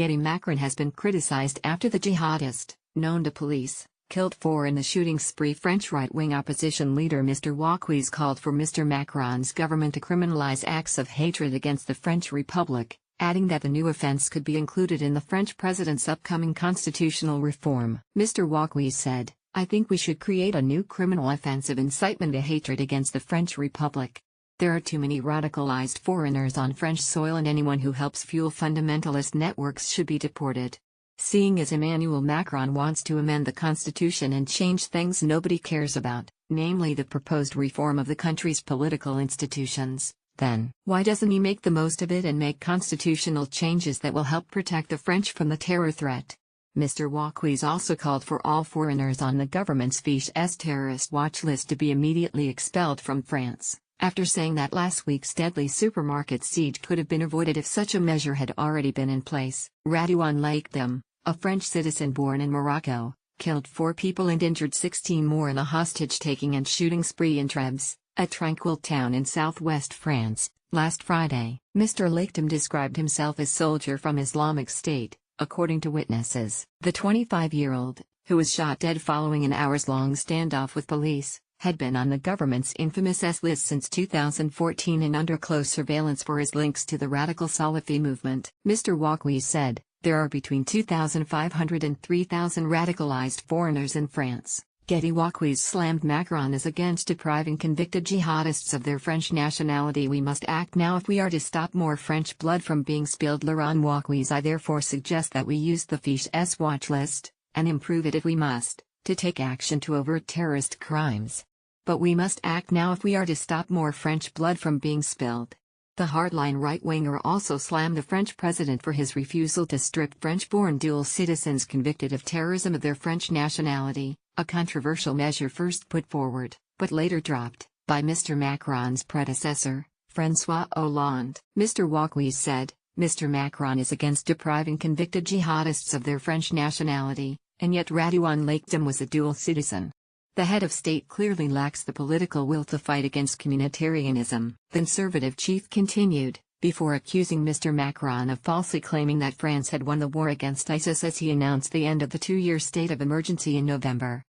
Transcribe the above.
Macron has been criticized after the jihadist, known to police, killed 4 in the shooting spree. French right-wing opposition leader Mr. Wauquiez called for Mr. Macron's government to criminalize acts of hatred against the French Republic, adding that the new offense could be included in the French president's upcoming constitutional reform. Mr. Wauquiez said, "I think we should create a new criminal offense of incitement to hatred against the French Republic. There are too many radicalized foreigners on French soil, and anyone who helps fuel fundamentalist networks should be deported." Seeing as Emmanuel Macron wants to amend the constitution and change things nobody cares about, namely the proposed reform of the country's political institutions, then why doesn't he make the most of it and make constitutional changes that will help protect the French from the terror threat? Mr. Wauquiez also called for all foreigners on the government's Fiches terrorist watch list to be immediately expelled from France, after saying that last week's deadly supermarket siege could have been avoided if such a measure had already been in place. Radouane Laikdem, a French citizen born in Morocco, killed 4 people and injured 16 more in a hostage-taking and shooting spree in Trebes, a tranquil town in southwest France, last Friday. Mr. Laikdem described himself as soldier from Islamic State, according to witnesses. The 25-year-old, who was shot dead following an hours-long standoff with police, had been on the government's infamous S-list since 2014 and under close surveillance for his links to the radical Salafi movement. Mr. Wauquiez said, "There are between 2,500 and 3,000 radicalized foreigners in France." Getty Wauquiez slammed Macron as against depriving convicted jihadists of their French nationality. "We must act now if we are to stop more French blood from being spilled." Laurent Wauquiez: "I therefore suggest that we use the Fiches watch list, and improve it if we must, to take action to avert terrorist crimes. But we must act now if we are to stop more French blood from being spilled." The hardline right-winger also slammed the French president for his refusal to strip French-born dual citizens convicted of terrorism of their French nationality, a controversial measure first put forward, but later dropped, by Mr. Macron's predecessor, François Hollande. Mr. Wauquiez said, "Mr. Macron is against depriving convicted jihadists of their French nationality, and yet Radouane Laikdem was a dual citizen. The head of state clearly lacks the political will to fight against communitarianism." The Conservative chief continued, before accusing Mr. Macron of falsely claiming that France had won the war against ISIS as he announced the end of the 2-year state of emergency in November.